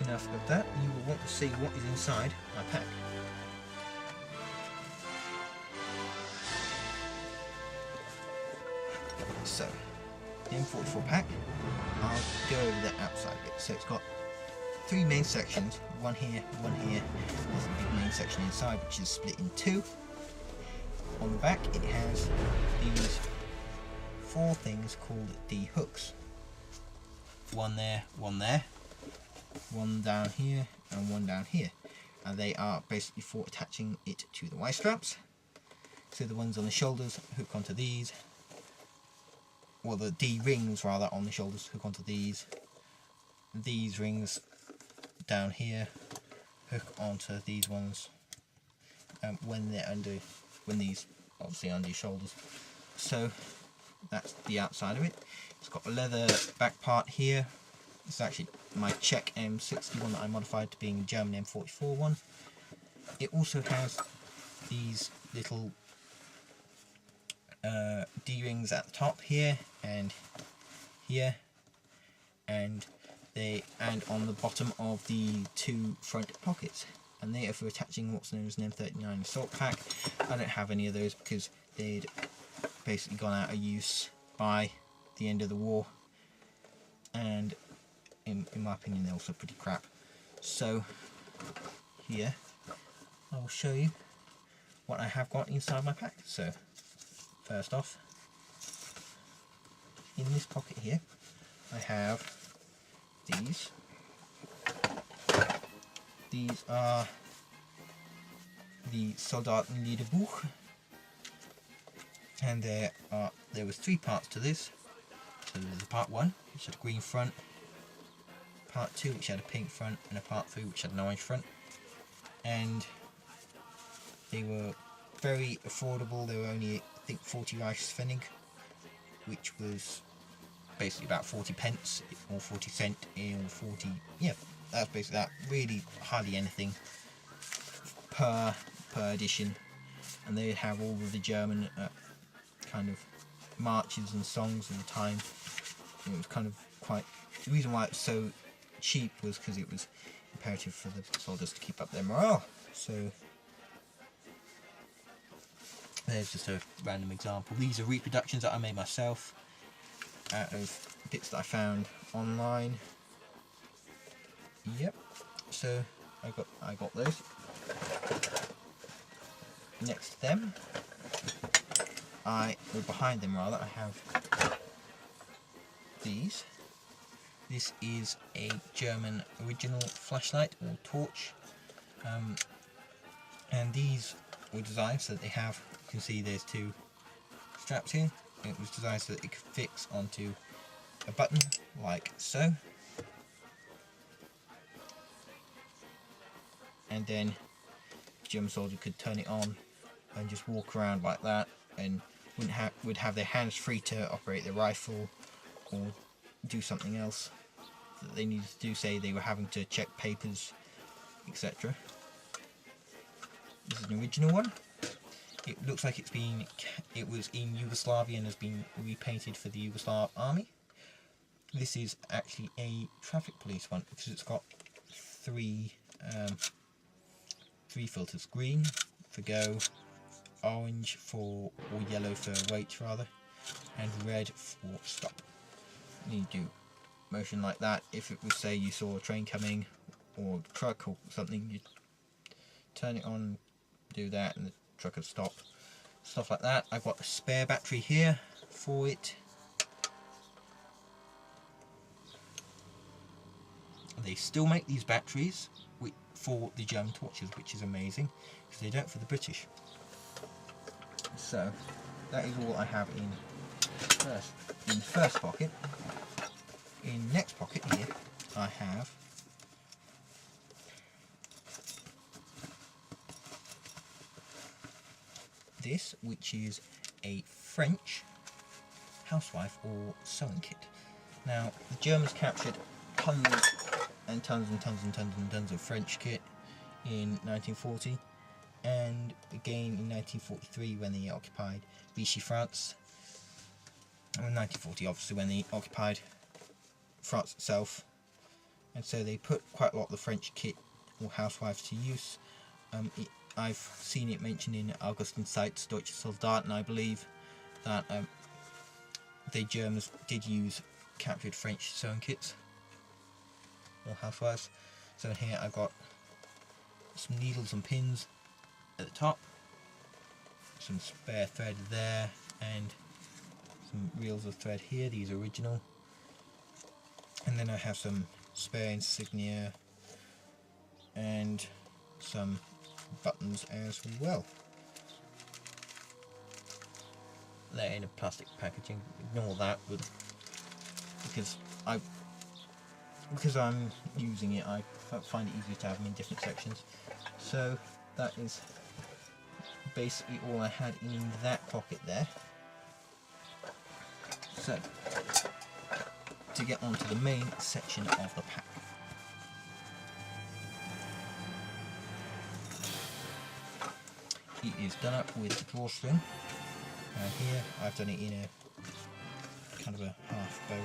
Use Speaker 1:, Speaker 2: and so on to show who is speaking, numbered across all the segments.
Speaker 1: enough of that, you will want to see what is inside my pack. So, the M44 pack, I'll go over the outside bit. So it's got 3 main sections, one here, there's a big main section inside which is split in 2. On the back it has these 4 things called D hooks. One there, one down here and one down here. And they are basically for attaching it to the Y straps. So the ones on the shoulders hook onto these, well, the D rings rather on the shoulders hook onto these. These rings down here hook onto these ones when these obviously under your shoulders. So that's the outside of it. It's got a leather back part here. It's actually my Czech M60 one that I modified to being a German M44 one. It also has these little D-rings at the top here and here, and on the bottom of the 2 front pockets, and they are for attaching what's known as an M39 assault pack. I don't have any of those because they'd basically gone out of use by the end of the war, and in my opinion they're also pretty crap. So here I will show you what I have got inside my pack. So first off, in this pocket here I have these. These are the Soldatenliederbuch, and there was 3 parts to this. So there's a part 1 which had a green front, part 2 which had a pink front, and a part 3 which had an orange front. And they were very affordable. They were only, I think, 40 Reichspfennig, which was basically about 40 pence or 40 cent or 40, yeah, that's basically that. Really hardly anything per edition, and they have all of the German kind of marches and songs of the time. It was kind of quite, the reason why it was so cheap was because it was imperative for the soldiers to keep up their morale. So there's just a random example. These are reproductions that I made myself out of bits that I found online. Yep. So I got those. Next to them, or behind them rather, I have these. This is a German original flashlight or torch, and these were designed so that they have, you can see there's 2 straps here. It was designed so that it could fix onto a button like so, and then the German soldier could turn it on and just walk around like that, and would have their hands free to operate their rifle or do something else that they needed to do. Say they were having to check papers, etc. This is an original one. It looks like it was in Yugoslavia and has been repainted for the Yugoslav army. This is actually a traffic police one because it's got 3 filters: green for go, orange or yellow for wait rather, and red for stop. You do motion like that. If it was, say, you saw a train coming or a truck or something, you'd turn it on, do that, and the truck would stop. Stuff like that. I've got a spare battery here for it. They still make these batteries for the German torches, which is amazing, because they don't for the British. So that is all I have in the first pocket. In the next pocket here I have this, which is a French housewife or sewing kit. Now the Germans captured tons and tons and tons and tons and tons of French kit in 1940, and again in 1943 when they occupied Vichy France. And in 1940 obviously when they occupied France itself, and so they put quite a lot of the French kit or housewives to use. I've seen it mentioned in Augustin Seitz Deutsche Soldaten, I believe, that the Germans did use captured French sewing kits or housewives. So here I've got some needles and pins at the top, some spare thread there, and some reels of thread here. These are original. And then I have some spare insignia and some buttons as well. They're in a plastic packaging. Ignore that, but because I'm using it, I find it easier to have them in different sections. So that is basically all I had in that pocket there. So to get onto the main section of the pack. It is done up with the drawstring. Here I've done it in a kind of a half bow.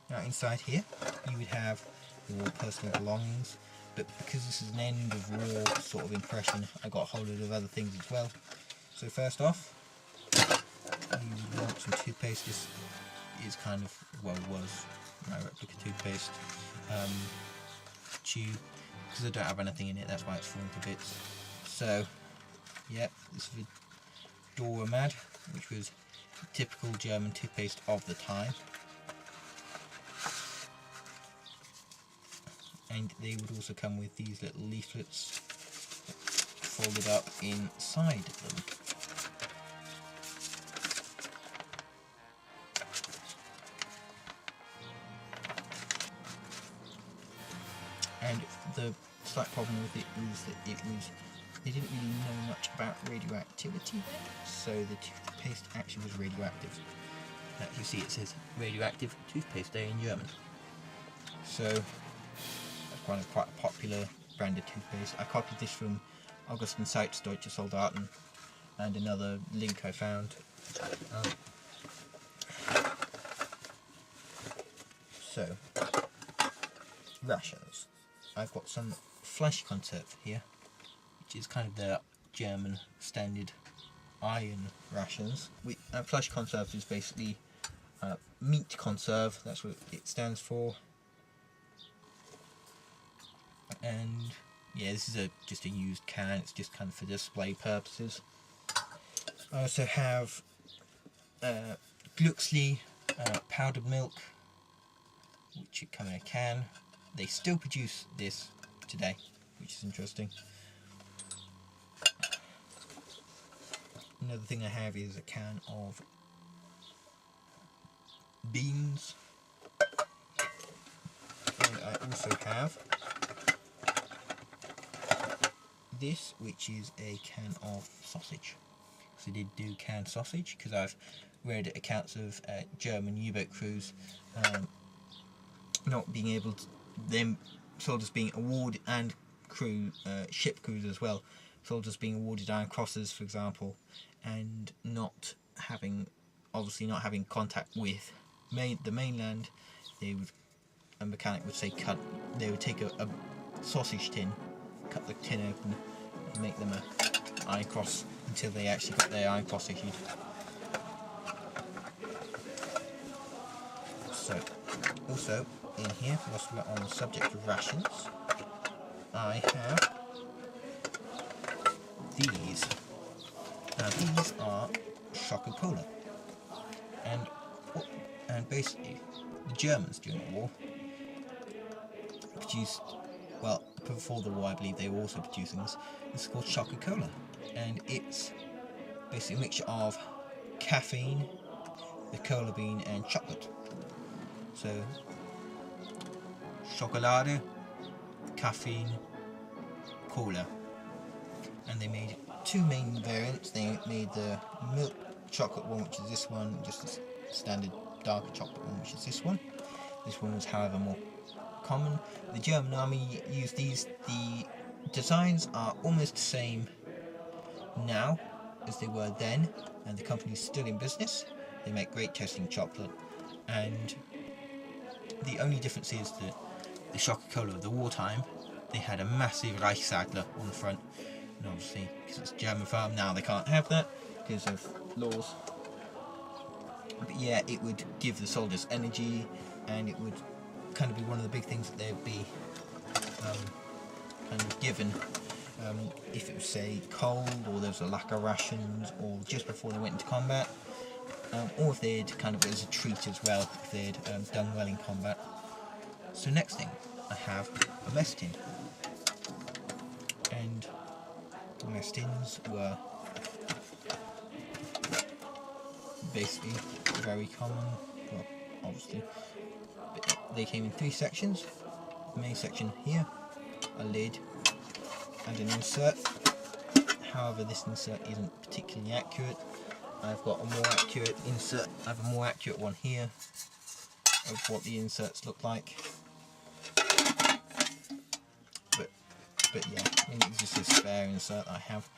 Speaker 1: Now inside here you would have your personal belongings, but because this is an end of war sort of impression, I got a whole load of other things as well. So first off, you would want some toothpaste. This is kind of, well, was my replica toothpaste tube, because I don't have anything in it, that's why it's falling to bits. So yeah, this is a Doramad, which was typical German toothpaste of the time. And they would also come with these little leaflets folded up inside them. And the slight problem with it is that they didn't really know much about radioactivity then, so the toothpaste actually was radioactive. As you see, it says radioactive toothpaste there in German. So that's quite a popular brand of toothpaste. I copied this from Augustin Seitz Deutsche Soldaten and another link I found. So, rations. I've got some Fleischkonserve here, which is kind of the German standard iron rations. Fleischkonserve is basically meat conserve, that's what it stands for. And yeah, this is just a used can, it's just kind of for display purposes. I also have Glucksli powdered milk, which should come in a can. They still produce this today, which is interesting. Another thing I have is a can of beans. And I also have this, which is a can of sausage. So I did do canned sausage because I've read accounts of German U-boat crews not being able to, them soldiers being awarded, and ship crews as well, soldiers being awarded Iron Crosses, for example, and obviously not having contact with the mainland. A mechanic would say they would take a sausage tin, cut the tin open, and make them an Iron Cross until they actually got their Iron Cross issued. So, also in here, whilst we're on the subject of rations, I have these. Now these are Coca-Cola, and basically the Germans during the war produced, well, before the war I believe they were also producing this. It's called Coca-Cola, and it's basically a mixture of caffeine, the cola bean, and chocolate. So chocolate, caffeine, cola. And they made two main variants. They made the milk chocolate one, which is this one, just a standard darker chocolate one, which is this one. This one was, however, more common. The German army used these. The designs are almost the same now as they were then, and the company is still in business. They make great tasting chocolate, and the only difference is that the Coca-Cola of the wartime, they had a massive Reichsadler on the front, and obviously because it's a German farm now they can't have that because of laws. But yeah, it would give the soldiers energy, and it would kind of be one of the big things that they would be kind of given if it was, say, cold, or there was a lack of rations, or just before they went into combat, or if they'd kind of, as a treat as well, if they'd done well in combat. So next thing, I have a mess tin, and the mess tins were basically very common, well, obviously, but they came in 3 sections. The main section here, a lid, and an insert. However, this insert isn't particularly accurate. I've got a more accurate insert. I have a more accurate one here of what the inserts look like. But yeah, it's just a spare insert I have.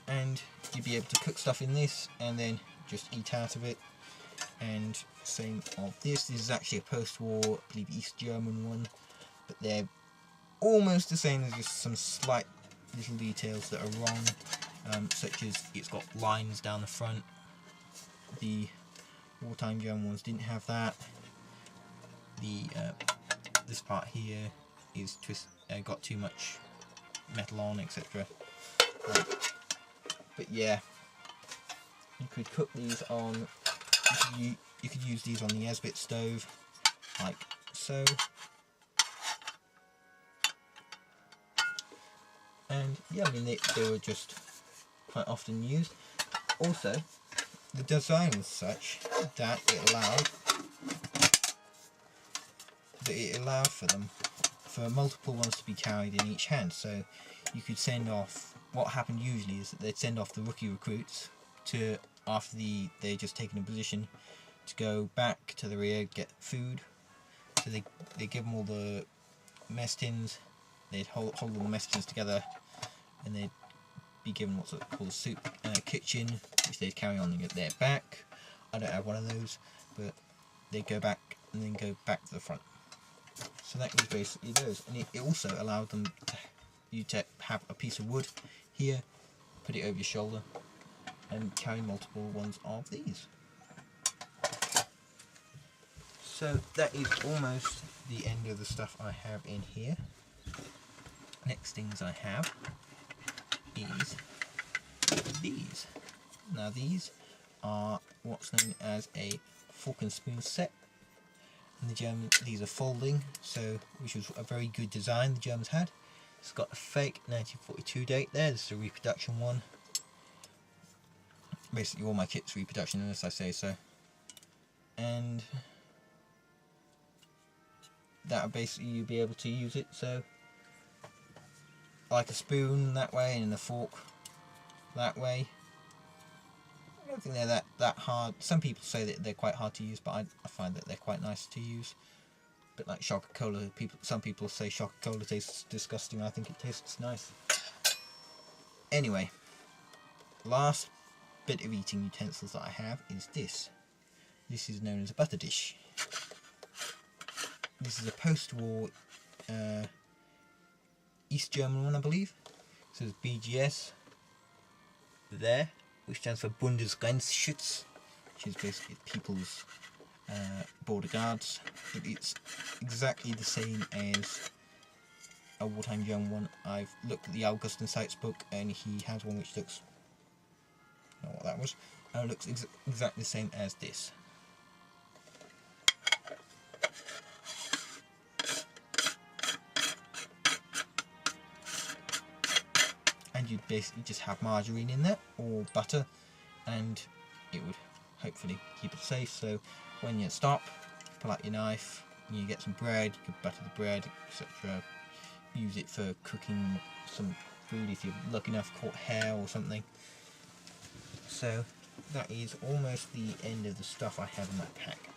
Speaker 1: And you'd be able to cook stuff in this and then just eat out of it. And same of this. This is actually a post-war, I believe, East German one, but they're almost the same. There's just some slight little details that are wrong, such as it's got lines down the front. The wartime German ones didn't have that. This part here is got too much metal on, etc. But yeah, you could cook these on. You could use these on the Esbit stove, like so. And yeah, I mean they were just quite often used. Also, the design was such that it allowed for multiple ones to be carried in each hand. So you could send off. What happened usually is that they'd send off the rookie recruits to, after they'd just taken a position, to go back to the rear, get food. So they give them all the mess tins. They'd hold all the mess tins together, and they'd be given what's called a soup kitchen, which they'd carry on and get their back. I don't have one of those, but they'd go back and then go back to the front. So that was basically those, and it also allowed them to have a piece of wood here, put it over your shoulder, and carry multiple ones of these. So that is almost the end of the stuff I have in here. Next things I have is these. Now these are what's known as a fork and spoon set. In the German, these are folding, so which was a very good design the Germans had. It's got a fake 1942 date there. This is a reproduction one. Basically all my kit's reproduction unless I say so. And that basically you'll be able to use it so like a spoon that way and a fork that way. I don't think they're that hard. Some people say that they're quite hard to use, but I find that they're quite nice to use. But like Coca-Cola, some people say Coca-Cola tastes disgusting. I think it tastes nice. Anyway, last bit of eating utensils that I have is this. This is known as a butter dish. This is a post-war East German one, I believe. It says BGS there, which stands for Bundesgrenzschutz, which is basically People's Border Guards. But it's exactly the same as a wartime German one. I've looked at the Augustin Seitz book, and he has one which looks, I don't know what that was, and it looks exactly the same as this. And you'd basically just have margarine in there, or butter, and it would hopefully keep it safe. So when you stop, pull out your knife, and you get some bread, you could butter the bread, etc. Use it for cooking some food if you're lucky enough, caught hare or something. So that is almost the end of the stuff I have in that pack.